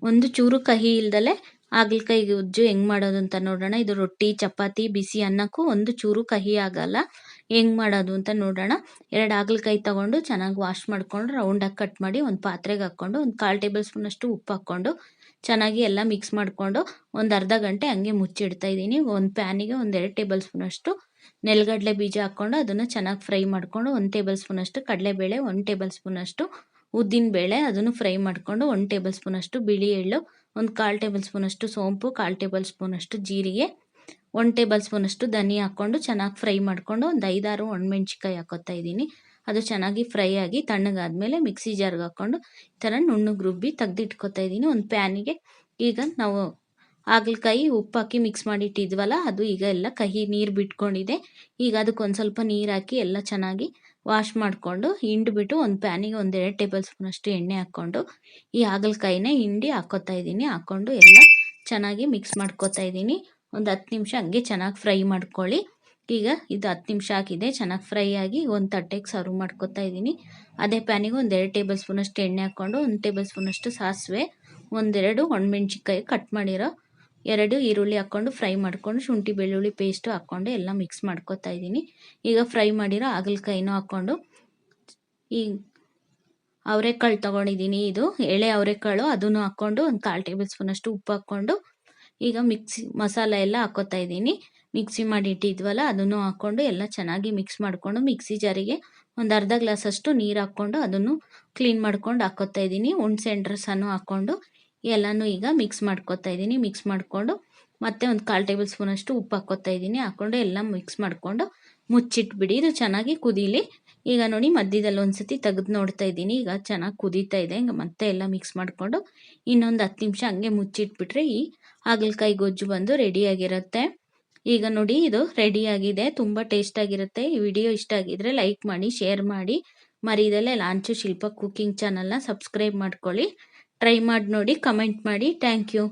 ಒಂದು ಚೂರು ಕಹಿ ಇಲ್ದಲೆ ಹಾಗಲಕಾಯಿ ಗೊಜ್ಜು ಹೆಂಗ್ ಮಾಡೋದು ಅಂತ ನೋಡೋಣ. ಇದು ರೊಟ್ಟಿ, ಚಪಾತಿ, ಬಿಸಿ ಅನ್ನಕ್ಕೂ ಒಂದು ಚೂರು ಕಹಿ ಆಗಲ್ಲ. ಹೆಂಗ್ ಮಾಡೋದು ಅಂತ ನೋಡೋಣ. 2 ಹಾಗಲಕಾಯಿ ತಗೊಂಡು ಚೆನ್ನಾಗಿ ವಾಶ್ ಮಾಡ್ಕೊಂಡು ರೌಂಡಾಗಿ ಕಟ್ ಮಾಡಿ ಒಂದು ಪಾತ್ರೆಗೆ ಹಾಕ್ಕೊಂಡು ಒಂದು 1/4 ಟೇಬಲ್ ಸ್ಪೂನಷ್ಟು ಉಪ್ಪು ಹಾಕ್ಕೊಂಡು ಚೆನ್ನಾಗಿ ಎಲ್ಲ ಮಿಕ್ಸ್ ಮಾಡಿಕೊಂಡು ಒಂದು ಅರ್ಧ ಗಂಟೆ ಹಂಗೆ ಮುಚ್ಚಿಡ್ತಾ ಇದ್ದೀನಿ. ಒಂದು ಪ್ಯಾನಿಗೆ ಒಂದು 2 ಟೇಬಲ್ ಸ್ಪೂನಷ್ಟು ನೆಲಗಡಲೆ ಬೀಜ ಹಾಕ್ಕೊಂಡು ಅದನ್ನು ಚೆನ್ನಾಗಿ ಫ್ರೈ ಮಾಡಿಕೊಂಡು 1 ಟೇಬಲ್ ಸ್ಪೂನಷ್ಟು ಕಡಲೆಬೇಳೆ, 1 ಟೇಬಲ್ ಸ್ಪೂನಷ್ಟು ಉದ್ದಿನಬೇಳೆ ಅದನ್ನು ಫ್ರೈ ಮಾಡಿಕೊಂಡು 1 ಟೇಬಲ್ ಸ್ಪೂನಷ್ಟು ಬಿಳಿ ಎಳ್ಳು, ಒಂದು 1/4 ಟೇಬಲ್ ಸ್ಪೂನಷ್ಟು ಸೋಂಪು, 1/4 ಟೇಬಲ್ ಸ್ಪೂನಷ್ಟು ಜೀರಿಗೆ, 1 ಟೇಬಲ್ ಸ್ಪೂನಷ್ಟು ಧನಿಯಾ ಹಾಕ್ಕೊಂಡು ಚೆನ್ನಾಗಿ ಫ್ರೈ ಮಾಡಿಕೊಂಡು ಒಂದು 5-6 ಒಣಮೆಣ್ಸಿಕಾಯಿ ಹಾಕೋತಾ ಇದ್ದೀನಿ. ಅದು ಚೆನ್ನಾಗಿ ಫ್ರೈ ಆಗಿ ತಣ್ಣಗಾದ್ಮೇಲೆ ಮಿಕ್ಸಿ ಜಾರ್ಗೆ ಹಾಕ್ಕೊಂಡು ಈ ಥರ ನುಣ್ಣಗೆ ರುಬ್ಬಿ ತೆಗೆದಿಟ್ಕೋತಾ ಇದ್ದೀನಿ. ಒಂದು ಪ್ಯಾನಿಗೆ ಈಗ ನಾವು ಹಾಗಲಕಾಯಿ ಉಪ್ಪು ಹಾಕಿ ಮಿಕ್ಸ್ ಮಾಡಿ ಇಟ್ಟಿದ್ವಲ್ಲ, ಅದು ಈಗ ಎಲ್ಲ ಕಹಿ ನೀರು ಬಿಟ್ಕೊಂಡಿದೆ. ಈಗ ಅದಕ್ಕೆ ಒಂದು ಸ್ವಲ್ಪ ನೀರು ಹಾಕಿ ಎಲ್ಲ ಚೆನ್ನಾಗಿ ವಾಶ್ ಮಾಡಿಕೊಂಡು ಹಿಂಡ್ಬಿಟ್ಟು ಒಂದು ಪ್ಯಾನಿಗೆ ಒಂದು 2 ಟೇಬಲ್ ಸ್ಪೂನಷ್ಟು ಎಣ್ಣೆ ಹಾಕ್ಕೊಂಡು ಈ ಹಾಗಲಕಾಯಿನ ಹಿಂಡಿ ಹಾಕ್ಕೋತಾ ಇದ್ದೀನಿ. ಹಾಕ್ಕೊಂಡು ಎಲ್ಲ ಚೆನ್ನಾಗಿ ಮಿಕ್ಸ್ ಮಾಡ್ಕೋತಾ ಇದ್ದೀನಿ. ಒಂದು 10 ನಿಮಿಷ ಹಂಗೆ ಚೆನ್ನಾಗಿ ಫ್ರೈ ಮಾಡ್ಕೊಳ್ಳಿ. ಈಗ ಇದು 10 ನಿಮಿಷ ಆಗಿದೆ, ಚೆನ್ನಾಗಿ ಫ್ರೈ ಆಗಿ ಒಂದು ತಟ್ಟೆಗೆ ಸರ್ವ್ ಮಾಡ್ಕೋತಾ ಇದ್ದೀನಿ. ಅದೇ ಪ್ಯಾನಿಗೆ ಒಂದು 2 ಟೇಬಲ್ ಸ್ಪೂನಷ್ಟು ಎಣ್ಣೆ ಹಾಕ್ಕೊಂಡು 1 ಟೇಬಲ್ ಸ್ಪೂನಷ್ಟು ಸಾಸಿವೆ, 1-2 ಒಣಮೆಣ್ಸಿಕಾಯಿ ಕಟ್ ಮಾಡಿರೋ 2 ಈರುಳ್ಳಿ ಹಾಕ್ಕೊಂಡು ಫ್ರೈ ಮಾಡ್ಕೊಂಡು ಶುಂಠಿ ಬೆಳ್ಳುಳ್ಳಿ ಪೇಸ್ಟು ಹಾಕ್ಕೊಂಡು ಎಲ್ಲ ಮಿಕ್ಸ್ ಮಾಡ್ಕೋತಾ ಇದ್ದೀನಿ. ಈಗ ಫ್ರೈ ಮಾಡಿರೋ ಹಾಗಲಕಾಯಿನೂ ಹಾಕ್ಕೊಂಡು ಈ ಅವರೆಕಾಳು ತೊಗೊಂಡಿದ್ದೀನಿ, ಇದು ಎಳೆ ಅವರೆಕಾಳು, ಅದನ್ನು ಹಾಕ್ಕೊಂಡು ಒಂದು 1/4 ಟೇಬಲ್ ಸ್ಪೂನಷ್ಟು ಉಪ್ಪು ಹಾಕ್ಕೊಂಡು ಈಗ ಮಸಾಲೆ ಎಲ್ಲ ಹಾಕ್ಕೋತಾ ಇದ್ದೀನಿ. ಮಿಕ್ಸಿ ಮಾಡಿ ಇಟ್ಟಿದ್ವಲ್ಲ ಅದನ್ನು ಹಾಕ್ಕೊಂಡು ಎಲ್ಲ ಚೆನ್ನಾಗಿ ಮಿಕ್ಸ್ ಮಾಡಿಕೊಂಡು ಮಿಕ್ಸಿ ಜಾರಿಗೆ ಒಂದು ಅರ್ಧ ಗ್ಲಾಸಷ್ಟು ನೀರು ಹಾಕ್ಕೊಂಡು ಅದನ್ನು ಕ್ಲೀನ್ ಮಾಡ್ಕೊಂಡು ಹಾಕ್ಕೋತಾ ಇದ್ದೀನಿ. ಹುಣಸೆ ಹಣ್ಣು ರಸನೂ ಹಾಕ್ಕೊಂಡು ಎಲ್ಲನೂ ಈಗ ಮಿಕ್ಸ್ ಮಾಡ್ಕೋತಾ ಇದ್ದೀನಿ. ಮಿಕ್ಸ್ ಮಾಡಿಕೊಂಡು ಮತ್ತೆ ಒಂದು 1/4 ಟೇಬಲ್ ಸ್ಪೂನಷ್ಟು ಉಪ್ಪು ಹಾಕ್ಕೋತಾ ಇದ್ದೀನಿ. ಹಾಕ್ಕೊಂಡು ಎಲ್ಲ ಮಿಕ್ಸ್ ಮಾಡಿಕೊಂಡು ಮುಚ್ಚಿಟ್ಬಿಡಿ, ಇದು ಚೆನ್ನಾಗಿ ಕುದೀಲಿ. ಈಗ ನೋಡಿ ಮಧ್ಯದಲ್ಲಿ ಒಂದ್ಸತಿ ತೆಗೆದು ನೋಡ್ತಾ ಇದ್ದೀನಿ, ಈಗ ಚೆನ್ನಾಗಿ ಕುದೀತಾ ಇದೆ. ಈಗ ಮತ್ತೆ ಎಲ್ಲ ಮಿಕ್ಸ್ ಮಾಡಿಕೊಂಡು ಇನ್ನೊಂದು 10 ನಿಮಿಷ ಹಂಗೆ ಮುಚ್ಚಿಟ್ಬಿಟ್ರೆ ಈ ಹಾಗಲಕಾಯಿ ಗೊಜ್ಜು ಬಂದು ರೆಡಿಯಾಗಿರುತ್ತೆ. ಈಗ ನೋಡಿ ಇದು ರೆಡಿಯಾಗಿದೆ, ತುಂಬ ಟೇಸ್ಟಾಗಿರುತ್ತೆ. ಈ ವಿಡಿಯೋ ಇಷ್ಟ ಆಗಿದ್ರೆ ಲೈಕ್ ಮಾಡಿ, ಶೇರ್ ಮಾಡಿ, ಮರಿದಲ್ಲೇ ಲಾಂಚು ಶಿಲ್ಪ ಕುಕಿಂಗ್ ಚಾನಲ್ನ ಸಬ್ಸ್ಕ್ರೈಬ್ ಮಾಡ್ಕೊಳ್ಳಿ. ಟ್ರೈ ಮಾಡಿ ನೋಡಿ, ಕಮೆಂಟ್ ಮಾಡಿ. Thank you.